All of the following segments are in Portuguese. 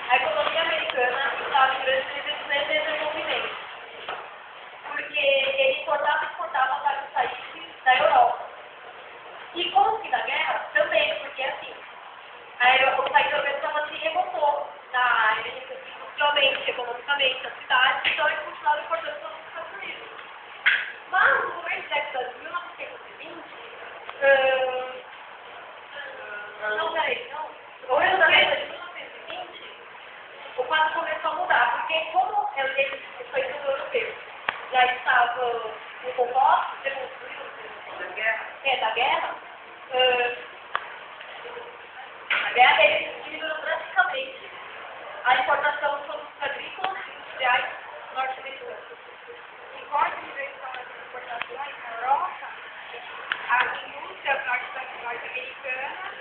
A economia americana estava em grande desenvolvimento, porque ele importava e exportava para os países da Europa. E com o fim da guerra, também, porque assim, o país europeu se revoltou industrialmente, economicamente, as cidades, então eles continuaram importando para os Estados Unidos. Mas no começo da década de 1920, no começo da década de 1920, o quadro começou a mudar, porque como os países europeus já estavam no combate, da guerra, eles diminuíram drasticamente a importação de produtos agrícolas e industriais norte-americanos. E com a diminuição das exportações na Europa, a indústria norte-americana,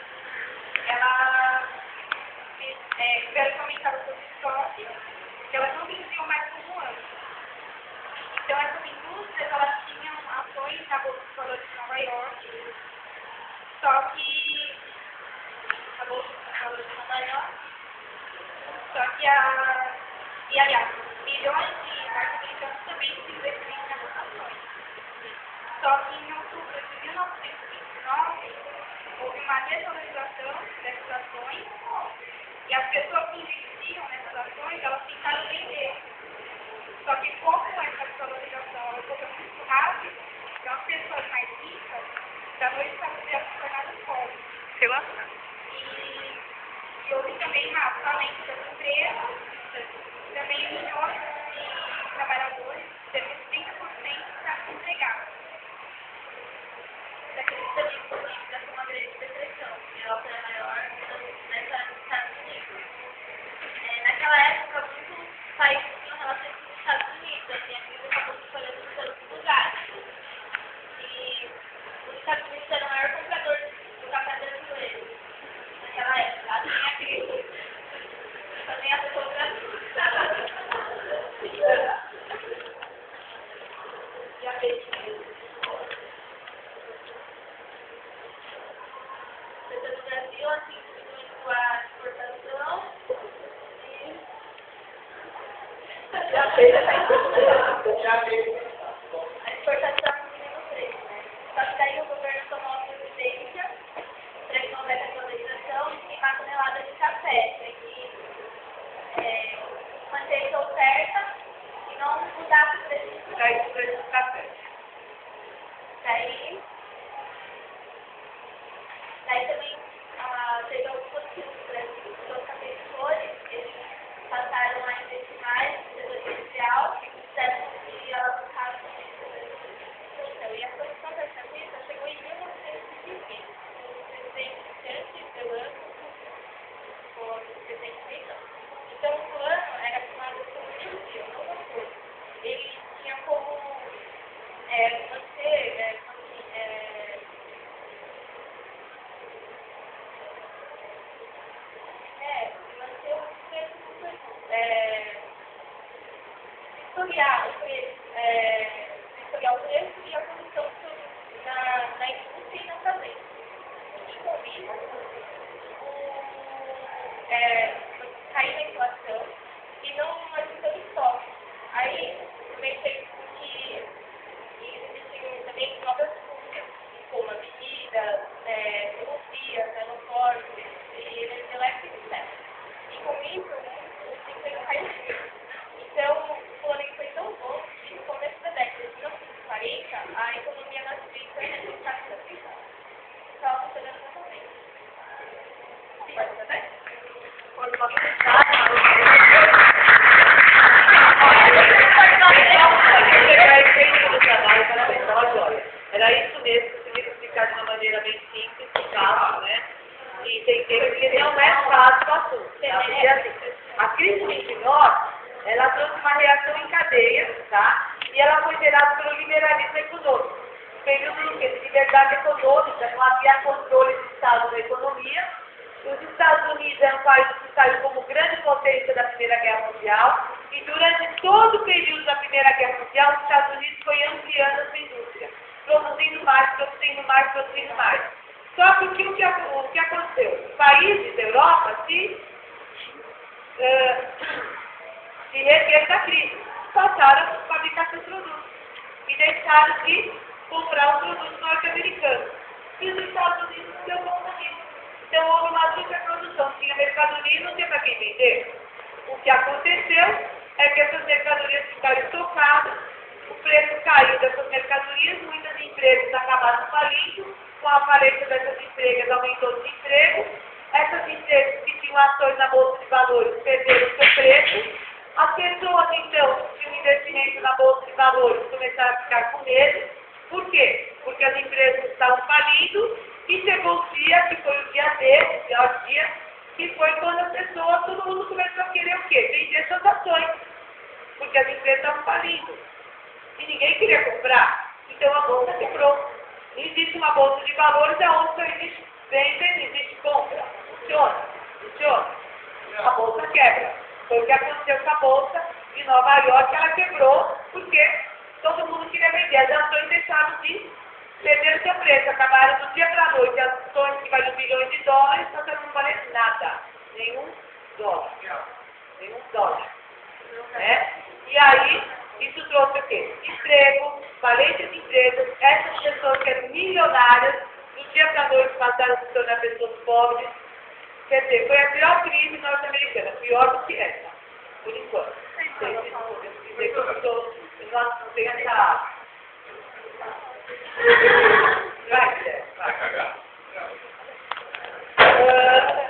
ela tiveram que aumentar o seu estoque, elas não vendiam mais como antes. Então, essas indústrias, elas tinham ações na Bolsa de Valores de Nova York, só que a Bolsa de Valores de Nova York, aliás, milhões de norte-americanos também se investiram nessas ações. Só que em outubro de 1929, houve uma desvalorização dessas ações e as pessoas que investiam nessas ações, elas tentaram vender. Só que como essa desvalorização ocorreu muito rápido, então as pessoas mais ricas da noite para o dia se tornaram pobres. E houve também uma falência das empresas, também milhões de trabalhadores, cerca de 30% para se empregar. Daqueles também políticas como a Grande Depressão, que é a ópera maior nos Estados Unidos. Naquela época, muitos países tinham relações com os Estados Unidos, assim, a crise acabou se espalhando por todos os lugares. E os Estados Unidos eram o maior comprador do café brasileiro naquela época. Assim, a crise também afetou o Brasil. E a peixe mesmo. No Brasil, assim, muito a exportação e... Já fez essa exportação. Já fez. A exportação no 3, né? Só que daí o governo tomou a providência para resolver a valorização e queimar toneladas de café, para que manter a oferta e não mudasse o preço do café. Daí também teve alguns motivos no Brasil, os cafeicultores, eles passaram a investir mais no setor industrial, fizeram com que alavancasse a produção. E a produção da cafeína chegou em 1920. O presidente Delano ficou no presidente Reagan. Então o plano era chamado como energia, não vapor. Ele tinha como manter historiar o preço e a produção na indústria e na fazenda. E com isso, caiu a inflação e não aumentou o estoque. Aí também fez com que existiam também novas funções, como a bebida, ferrovias, aeroportos, e energia elétrica, etc. E com isso, o desemprego caiu muito. Então, o plano foi tão bom que no começo da década de 1940, a economia norte-americana estava funcionando totalmente. Pode saber? Quando nós era isso mesmo, que eu queria explicar de uma maneira bem simples, fácil, né? E entender que não é fácil o assunto. Tá? Porque assim, a crise 29, ela trouxe uma reação em cadeia, tá? E ela foi gerada pelo liberalismo econômico. Período de liberdade econômica, não havia controle do Estado da economia. Os Estados Unidos eram um país que saiu como grande potência da Primeira Guerra Mundial. E durante todo o período da Primeira Guerra Mundial, os Estados Unidos foi ampliando a sua indústria. Produzindo mais, produzindo mais, produzindo mais. Só que o que aconteceu? Os países da Europa se se reergueram da crise. Passaram a fabricar seus produtos e deixaram de comprar os produtos norte-americanos. E os Estados Unidos deu conta disso. Então houve uma superprodução. Tinha mercadoria e não tinha para quem vender. O que aconteceu é que essas mercadorias ficaram estocadas, o preço caiu dessas mercadorias, muitas empresas acabaram falindo, com a falência dessas empresas aumentou o desemprego, essas empresas que tinham ações na Bolsa de Valores perderam o seu preço, as pessoas então que tinham investimento na Bolsa de Valores começaram a ficar com medo. Por quê? Porque as empresas estavam falindo e chegou o dia, que foi o dia D, o pior dia, que foi quando as pessoas, todo mundo começou a querer o quê? Vender suas ações, porque as empresas estavam falindo. E ninguém queria comprar. Então a bolsa quebrou. Não existe uma bolsa de valores onde só existe venda e não existe compra. Funciona? Funciona? A bolsa quebra. Foi o que aconteceu com a bolsa de Nova York, ela quebrou, porque todo mundo queria vender. As ações deixaram de perder o seu preço. Acabaram do dia para a noite. As ações que valiam bilhões de dólares, só que não valem nada. Nenhum dólar. Nenhum dólar. Né? E aí, isso trouxe o quê? Emprego, falência de empresas, essas pessoas que eram milionárias, do dia para a noite passaram a se tornar pessoas pobres. Quer dizer, foi a pior crise norte-americana, pior do que essa, por enquanto. Nós não temos essa...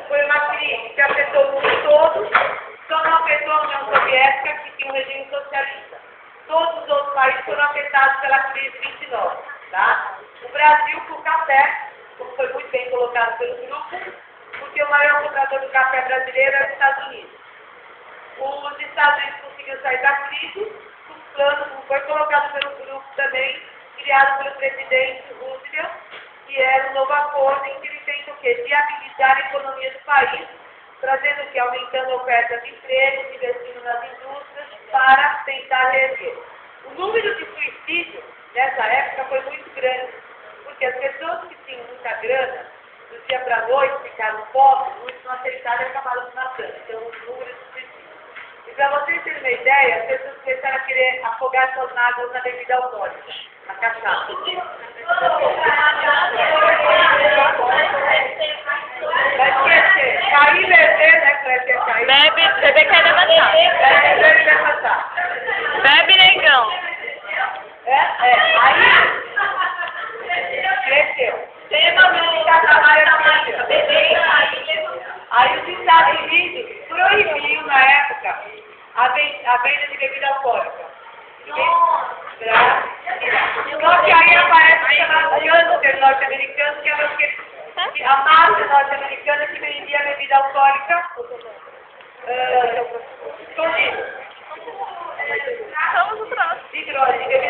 Foi uma crise que afetou o mundo todo, só não afetou a União Soviética, que tinha um regime socialista. Todos os outros países foram afetados pela crise 29. Tá? O Brasil, com o café, como foi muito bem colocado pelo grupo, porque o maior comprador do café brasileiro é os Estados Unidos. Os Estados Unidos conseguiram sair da crise, os planos, como foi colocado pelo grupo também, criado pelo presidente Roosevelt, que era um novo acordo em que ele tenta o quê? Viabilizar a economia do país, trazendo o quê? Aumentando a oferta de empregos, investindo nas indústrias, para tentar reerguer. O número de suicídios nessa época foi muito grande, porque as pessoas que tinham muita grana, do dia para a noite, ficaram pobres, muitos não aceitaram e acabaram se matando. Então, os números de suicídios. E para vocês terem uma ideia, as pessoas começaram a querer afogar suas mágoas na bebida alcoólica, na cachaça. Vai esquecer. Cair, beber, né? Clécia, cair. Bebe, bebê quer levantar. Bebe, levantar. Bebe, negão. Aí, cresceu. Aí os Estados Unidos proibiu na época a venda de bebida alcoólica. Só que aí aparece o câncer norte-americano, que é o que a máfia norte-americana que vendia bebida alcoólica escondida. Vamos no próximo. De droga, de bebida